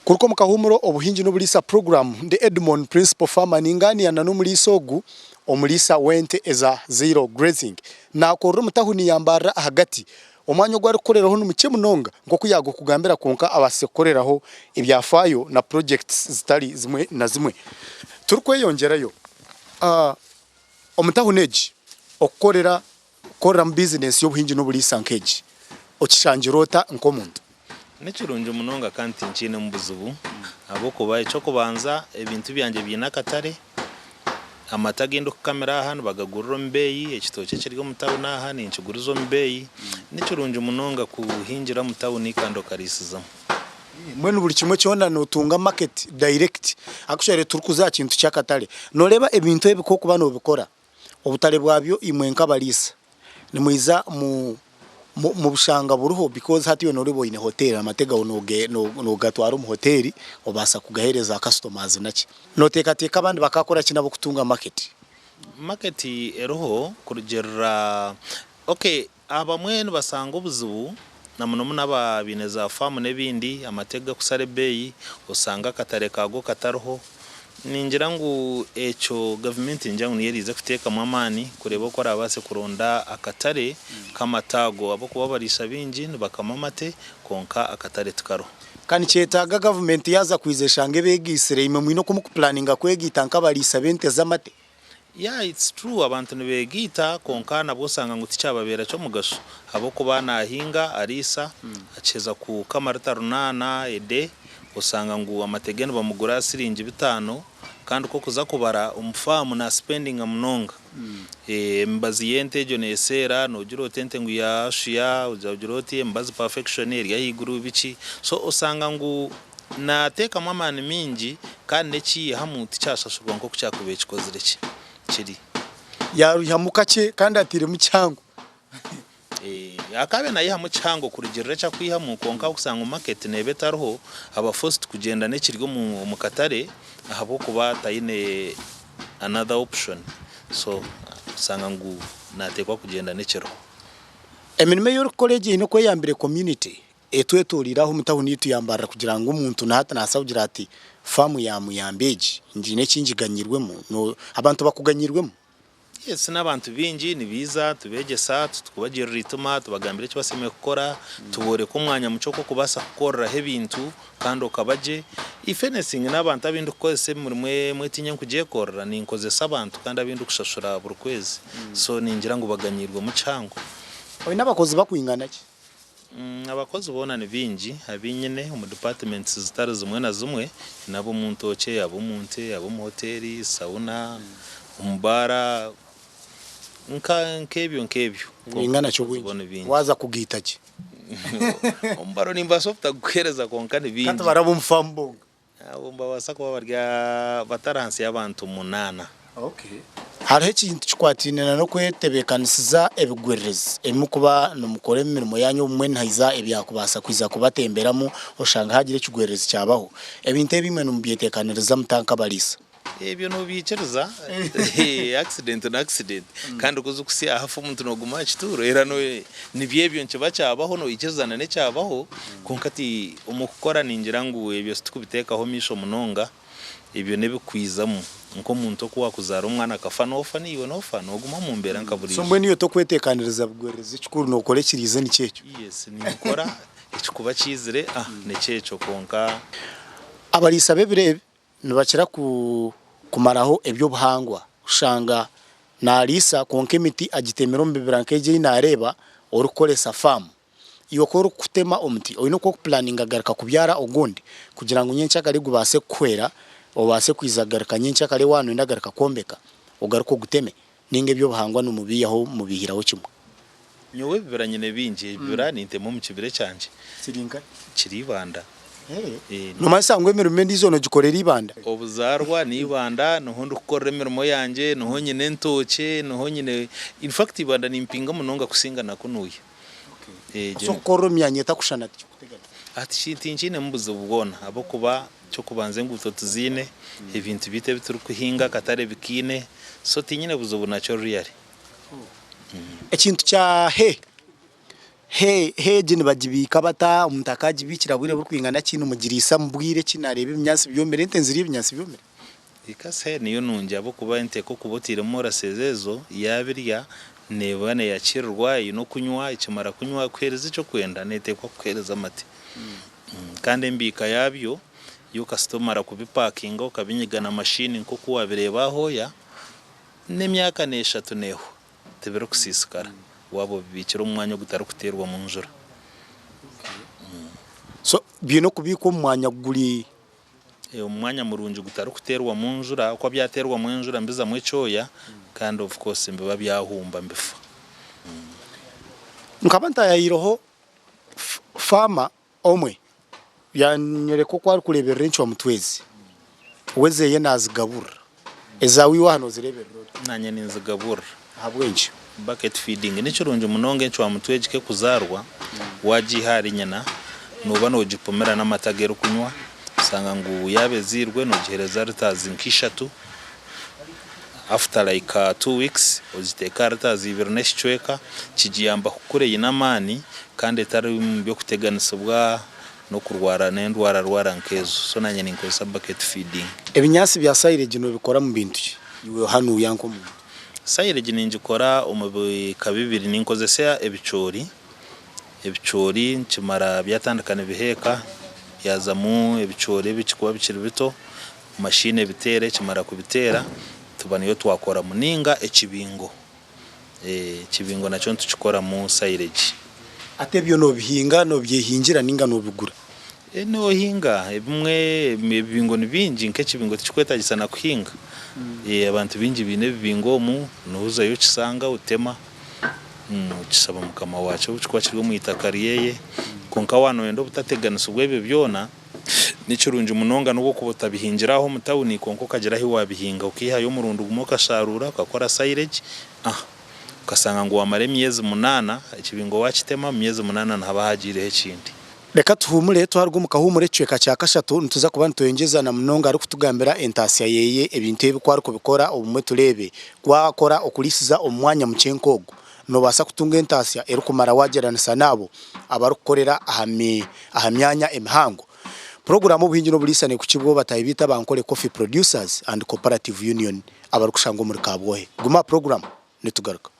Kuruko mukahumuro obuhinji n'obulisa program the Edmond Principal Farmer ningani na n'omulisa ogu omulisa wente eza zero grazing na korro mutahuni yambara hagati omwanya gwari kukoreraho n'umuke munonga ngo kuyago kugambira konka abasekoreraho ibyafayo na projects zitari zimwe na zimwe turukweyongerayo omutahuneji okukorera business y'obuhinji n'obulisa nkeji okishangirota nkomuntu Nechirunje munonga kanti nchine mbuzubu abo kuba ico kubanza ebintu byanje byina katare amatagendo ku kamera hano bagagurura mbeyi ekitoke kiryo mutawuna aha ni nchigurizo mbeyi nechirunje munonga kuhinjira mutawuni kando karisiza mwene buri kimwe cyona notunga market direct akushere turukuza kintu cyakatare noreba ebintu ebiko kuba no bikora obutare bwabyo imwenka balisa ni muiza mu bushanga buruho because hatiyo noribo ine hotel amatega no gatwara mu hotel obasa kugahereza customers naki noteka teka abandi bakakora kinabo kutunga market eroho kurugera okay abamwene basanga obuzubu na muno munaba bineza farm nebindi amatega kusare beyi usanga katare kago kataroho ningira ngo echo government njyangu niyerize kuteka mwamani kureba ko arabase kuronda akatare kamatago abo kubabarisha binji bakamamate konka akatare tukaro kandi cyetaga government yaza kwizesha ngebegisire imwe mwino kumukuplanninga kwegita nkabarisa bente zamate yeah it's true abantu nibegita konka nabosanga ngo ticababera cyo mugasho abo kubana ahinga arisa aceza ku kamarita runana ede usanga ngo amategeno bamugura siringi 5 kandi uko kuza kubara umfamu na spending amunonga mbazi yente jo nesera no juro tente ngo yashya ujuroti mbazi perfection eri yiguru bici so usanga ngo nateka mamani mingi kandi neki hamuti cyashashurwa ngo kucyakubeye kikozire kiri yaruhamuka cye kandi atire mu cyango akabe naye hamu cyango kurugirira cya kwihamu konka usanga market nebetaroho aba first kugenda nekiryo mu katare ahabo kuba tayine another option so usanga ngo natekwa kugenda nekero emirime yo college ino ko yambere community etwetoriraho mutahuni yituyambara kugira ngo umuntu nahata nasawugira ati farm ya muyambeji njine kinjiganyirwemo no abantu bakuganyirwemo yes n'abantu bingi nibiza tubegesa tukubagirira rituma tubagambira cyo baseme gukora tubore ko mwanya muco ko kubasa gukora hebintu kandi okabaje ifencing n'abantu abindu kose muri mwetinye kugiye korora ninkoze sabantu kandi abindu kushashura buri kwezi so ningira ngo baganyirwe mu cyango oyi nabakozi bakwingana ki abakozi bona ni bingi abinyene mu departments zitari zimwe na zimwe nabo mu ntoke abo mu nte abo mu hoteli sauna umbara nkebyo ingana cyo waza kugita ki umbaro nimba softa gukereza konka ni bingi kandi barabumfambonga abo mbabasa ko barya bataransi y'abantu 8 okay hariho ikintu cy'ukwatinana no kwetebekanisiza ebigwereza emukuba numukore mirimo yanyu umwe ntayiza ebyakubasa kwiza kubatemberamo oshanga hagire kigwereza cyabaho ebintu ebimwe numbiyetekaniriza mutanka barisa ebyo no bicereza accident kandi kuzukusi ahafu umuntu no guma kituro era no nibyebyo nkiba cyabaho no ikizana ne cyabaho konkati umukora ningira ngo ebyo tukubitekaho misho munonga ebyo nebikwizamo nko muntu ko wakuzara umwana akafa nofa niwe nofa no guma mu mbera nkaburi so mbwe niyo to kwetekaniriza bugwereza ikikuru no kore kirize ni cyecho yes ni gukora ikikuba kizire ne cyecho konka abarisa bebirebe nibakira kumaraho ebyo buhangwa ushanga narisa konke imiti agitemero mbibrankeje nareba orukoresa farm iyo ko kutema omuti oyino ko planning agaraka kubyara ogundi kugira ngo nyencha kari gubase kwera obase kwizagaraka nyencha kare wano ndagaraka kombeka ugaruko guteme ninge byo buhangwa no mubiyaho mubihiraho kimwe nyowe bibiranyene bingi bibirani ntemo mu kibire cyanje sirinka kiribanda no masangwe mirume ndizo no gikorera ibanda obuzarwa nibanda no hondo kukorera mirimo yanje no honyine ntoke no honyine in fact ibanda nimpinga munonga kusinga nakunuye so korro myanyeta kushana cyo kutegana ati shintinjine mbuzo bubona abo kuba cyo kubanze nguto tuzine ibintu bite bituru kuhinga katare bikine so tinyine buzo bunacyo real ekintu cya he heje nibagibika bata umuntu akagibikira bwire burkwingana kintu mugirisa mbwire kinarebe imyansi byomere ntenziri ibinyansi byomere ikase niyo nunja abo kuba inteko kubutiremo rasezezo yabirya nebane yakirwa ino kunywa ikimara kunywa kwereza cyo kwenda neteko kwereza amate kandi mbika yabyo yo customer kubipakinga ukabinyigana machine nko kuwabirebaho ya n'imyaka n'eshatu neho tebero kusisikara wabo bibikira umwanya gutara kuterwa mu njura so bino kubiko umwanya guri umwanya murunje gutara kuterwa mu njura uko byaterwa mu njura mbiza mu cyoya kandi of course mbiba byahumba mbifa nkabanta yayiroho fama omwe yanyereko kwa kurebera rencho wa mutwezi wezeye nazigabura ezawi wahano zirebera nanye ninzigabura habwenje bucket feeding nico runje munonge nco wa mutweji ke kuzarwa waji hari nyana nuba no gipomera n'amatagero kunywa usanga ngo yabezirwe no gihereza ritazi nkishatu after like 2 weeks uziteka ritazi ibirnesh chweka kijiyamba kukure yinamani kandi tari byo kuteganisa bwa no kurwara n'endwara rwara nkezo so nanye ninkosa bucket feeding ebinyasi bya silage no bikora mu bintu iwe hanu yanko mu silage ninjikora umubika bibiri ninkozesea ebicori nkimara byatandukana biheka yazamu ebicori bikikuba bikiri bito machine bitere kimara kubitera tuba niyo twakora muninga ekibingo kibingo naco tukikora mu silage atebyo no bihinga no byehingira ninga no bigura no hinga bimwe bibingo nibinji nke kibingo tukikweta gisana kuhinga abantu binji bine bibingo mu nuza yo kisanga utema ukisaba mukama wacu ukikwa kiri mu itakariyeye konka wano wendo butateganisa ubwebe byona n'icurunje munonga nuko kubutabihingiraho mutawuni konko kagera hi wabihinga ukiha yo murundo gumoka sharura ukakora silage ukasanga ngo wamare myezi 8 ikibingo wakitema myezi 8 ntaba hagireho kindi reka tuhumure twarwo mukahumure cweka cya kashatu ntuza kuba ntuyengeza na munonga ari kutugambira entasiya yeye ebintu ebikwa kubikora ubumwe turebe gwakora okulisiza omwanya mucyenkogo no basa kutunga entasiya eri kumara wageranisa nabo abarukorera ahamyanya emihango programu buhingi no bulisane ku kigo batayibita bankore coffee producers and cooperative union abarukushango muri kabwohe guma program nitugaruka